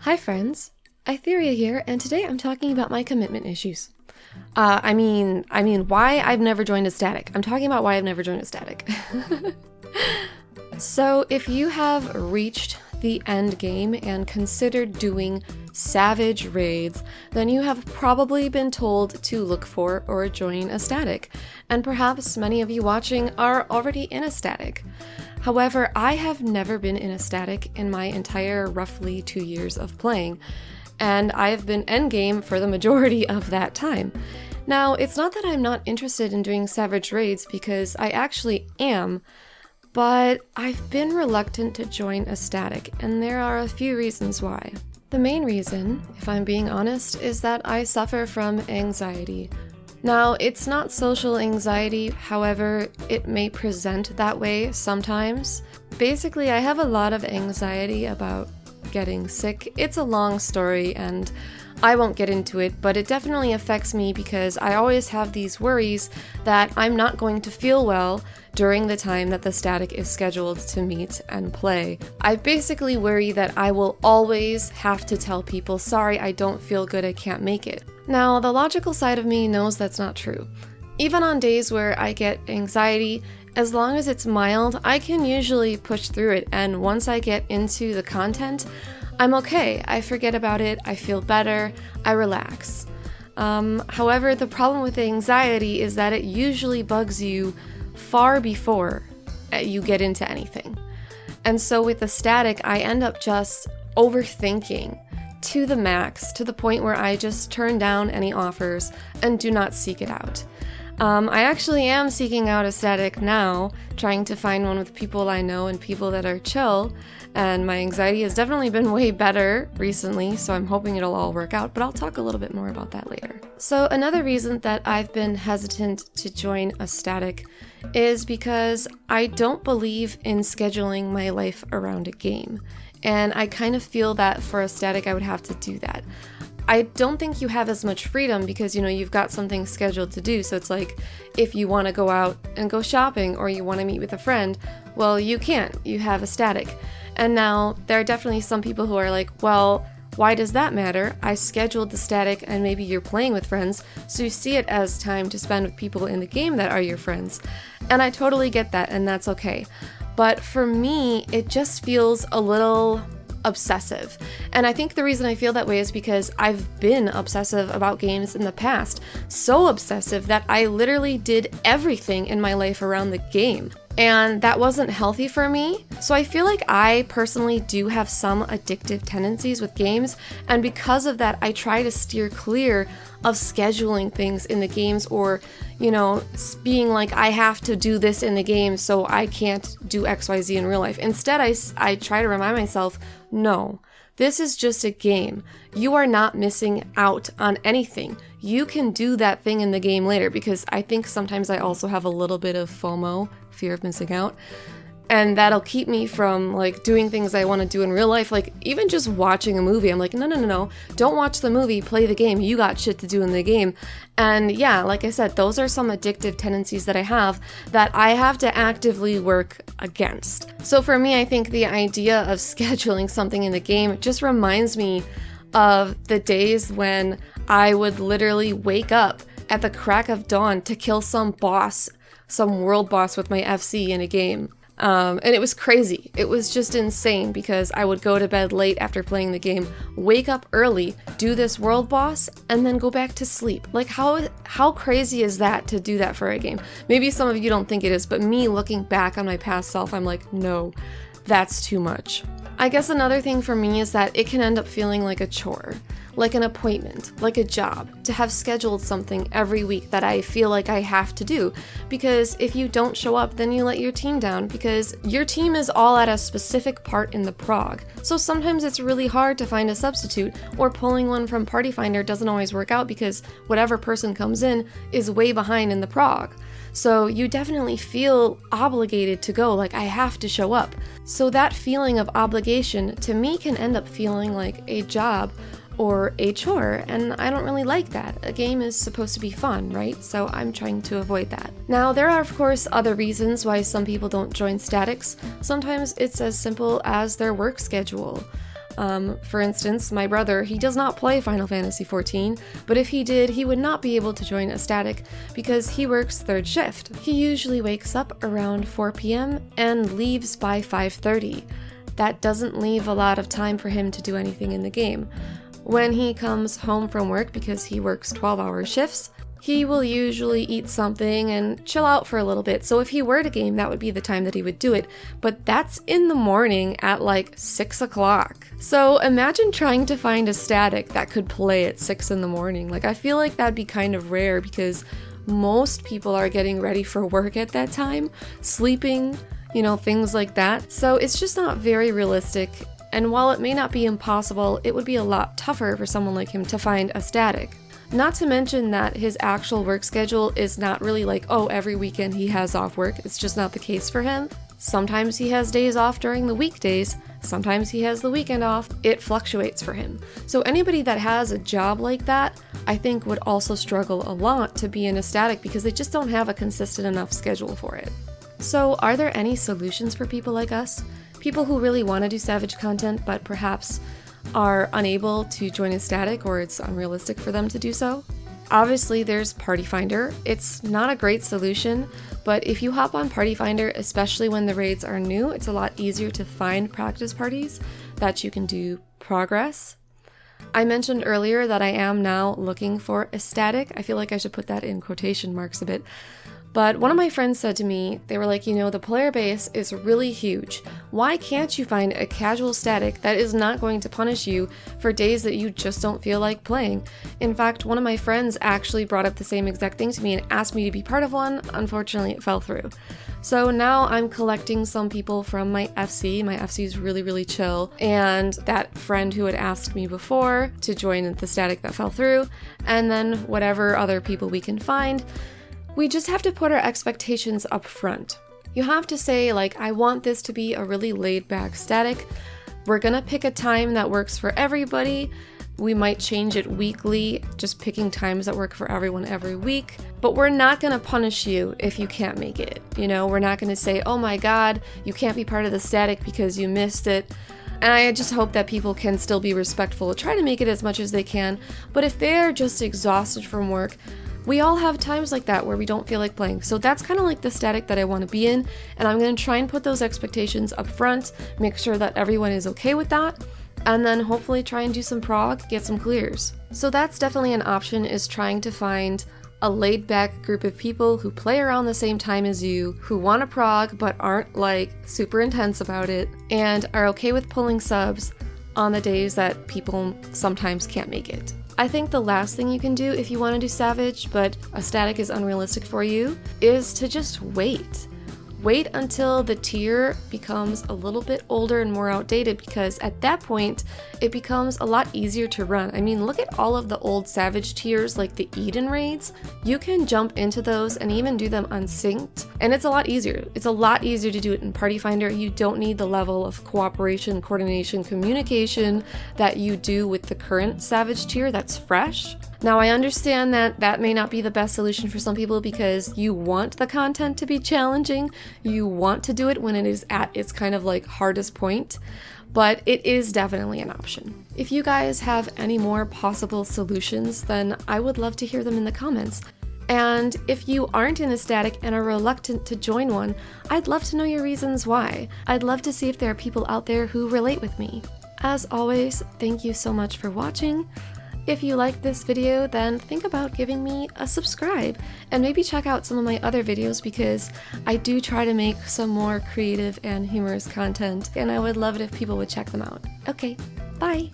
Hi friends, Itheria here, and today I'm talking about my commitment issues. I mean, why I've never joined a static. I'm talking about why I've never joined a static. So, if you have reached the end game and considered doing savage raids, then you have probably been told to look for or join a static, and perhaps many of you watching are already in a static. However, I have never been in a static in my entire roughly 2 years of playing, and I have been endgame for the majority of that time. Now, it's not that I'm not interested in doing savage raids, because I actually am, but I've been reluctant to join a static, and there are a few reasons why. The main reason, if I'm being honest, is that I suffer from anxiety. Now, it's not social anxiety, however, it may present that way sometimes. Basically, I have a lot of anxiety about getting sick. It's a long story and I won't get into it, but it definitely affects me because I always have these worries that I'm not going to feel well during the time that the static is scheduled to meet and play. I basically worry that I will always have to tell people, sorry, I don't feel good, I can't make it. Now, the logical side of me knows that's not true. Even on days where I get anxiety, as long as it's mild, I can usually push through it, and once I get into the content, I'm okay. I forget about it, I feel better, I relax. However, the problem with anxiety is that it usually bugs you far before you get into anything. And so with the static, I end up just overthinking to the max, to the point where I just turn down any offers and do not seek it out. I actually am seeking out a static now, trying to find one with people I know and people that are chill, and my anxiety has definitely been way better recently, so I'm hoping it'll all work out, but I'll talk a little bit more about that later. So another reason that I've been hesitant to join a static is because I don't believe in scheduling my life around a game, and I kind of feel that for a static I would have to do that. I don't think you have as much freedom because, you've got something scheduled to do. So it's like, if you want to go out and go shopping or you want to meet with a friend, well, you can't. You have a static. And now there are definitely some people who are like, well, why does that matter? I scheduled the static and maybe you're playing with friends, so you see it as time to spend with people in the game that are your friends. And I totally get that, and that's okay. But for me, it just feels a little obsessive. And I think the reason I feel that way is because I've been obsessive about games in the past. So obsessive that I literally did everything in my life around the game. And that wasn't healthy for me. So I feel like I personally do have some addictive tendencies with games. And because of that, I try to steer clear of scheduling things in the games or, being like, I have to do this in the game so I can't do XYZ in real life. Instead, I try to remind myself, no, this is just a game. You are not missing out on anything. You can do that thing in the game later, because I think sometimes I also have a little bit of FOMO, fear of missing out. And that'll keep me from doing things I want to do in real life. Even just watching a movie, I'm like, no, don't watch the movie, play the game. You got shit to do in the game. And yeah, like I said, those are some addictive tendencies that I have to actively work against. So for me, I think the idea of scheduling something in the game just reminds me of the days when I would literally wake up at the crack of dawn to kill some boss, some world boss with my FC in a game. And it was crazy. It was just insane because I would go to bed late after playing the game, wake up early, do this world boss, and then go back to sleep. How crazy is that to do that for a game? Maybe some of you don't think it is, but me looking back on my past self, I'm like, no, that's too much. I guess another thing for me is that it can end up feeling like a chore, like an appointment, like a job, to have scheduled something every week that I feel like I have to do. Because if you don't show up, then you let your team down, because your team is all at a specific part in the prog. So sometimes it's really hard to find a substitute, or pulling one from Party Finder doesn't always work out because whatever person comes in is way behind in the prog. So you definitely feel obligated to go, I have to show up. So that feeling of obligation to me can end up feeling like a job or a chore, and I don't really like that. A game is supposed to be fun, right? So I'm trying to avoid that. Now, there are of course other reasons why some people don't join statics. Sometimes it's as simple as their work schedule. For instance, my brother, he does not play Final Fantasy XIV, but if he did, he would not be able to join a static because he works third shift. He usually wakes up around 4 p.m. and leaves by 5:30. That doesn't leave a lot of time for him to do anything in the game. When he comes home from work, because he works 12-hour shifts, he will usually eat something and chill out for a little bit. So if he were to game, that would be the time that he would do it. But that's in the morning at like 6 o'clock. So imagine trying to find a static that could play at 6 in the morning. Like, I feel like that'd be kind of rare because most people are getting ready for work at that time, sleeping, you know, things like that. So it's just not very realistic. And while it may not be impossible, it would be a lot tougher for someone like him to find a static. Not to mention that his actual work schedule is not really like, oh, every weekend he has off work. It's just not the case for him. Sometimes he has days off during the weekdays. Sometimes he has the weekend off. It fluctuates for him. So anybody that has a job like that, I think would also struggle a lot to be in a static because they just don't have a consistent enough schedule for it. So are there any solutions for people like us? People who really want to do Savage content but perhaps are unable to join a static or it's unrealistic for them to do so? Obviously, there's Party Finder. It's not a great solution, but if you hop on Party Finder, especially when the raids are new, it's a lot easier to find practice parties that you can do progress. I mentioned earlier that I am now looking for a static. I feel like I should put that in quotation marks a bit. But one of my friends said to me, they were like, you know, the player base is really huge. Why can't you find a casual static that is not going to punish you for days that you just don't feel like playing? In fact, one of my friends actually brought up the same exact thing to me and asked me to be part of one. Unfortunately, it fell through. So now I'm collecting some people from my FC. My FC is really, really chill. And that friend who had asked me before to join the static that fell through, and then whatever other people we can find. We just have to put our expectations up front. You have to say, like, I want this to be a really laid-back static. We're gonna pick a time that works for everybody. We might change it weekly, just picking times that work for everyone every week. But we're not gonna punish you if you can't make it. You know, we're not gonna say, oh my god, you can't be part of the static because you missed it. And I just hope that people can still be respectful, try to make it as much as they can. But if they're just exhausted from work, we all have times like that where we don't feel like playing. So that's kind of like the static that I want to be in, and I'm going to try and put those expectations up front, make sure that everyone is okay with that, and then hopefully try and do some prog, get some clears. So that's definitely an option, is trying to find a laid-back group of people who play around the same time as you, who want to prog but aren't like super intense about it, and are okay with pulling subs on the days that people sometimes can't make it. I think the last thing you can do if you want to do Savage, but a static is unrealistic for you, is to just wait. Wait until the tier becomes a little bit older and more outdated, because at that point, it becomes a lot easier to run. I mean, look at all of the old Savage tiers, like the Eden raids. You can jump into those and even do them unsynced, and it's a lot easier. It's a lot easier to do it in Party Finder. You don't need the level of cooperation, coordination, communication that you do with the current Savage tier that's fresh. Now, I understand that that may not be the best solution for some people because you want the content to be challenging. You want to do it when it is at its kind of like hardest point, but it is definitely an option. If you guys have any more possible solutions, then I would love to hear them in the comments. And if you aren't in a static and are reluctant to join one, I'd love to know your reasons why. I'd love to see if there are people out there who relate with me. As always, thank you so much for watching. If you liked this video, then think about giving me a subscribe and maybe check out some of my other videos, because I do try to make some more creative and humorous content, and I would love it if people would check them out. Okay, bye!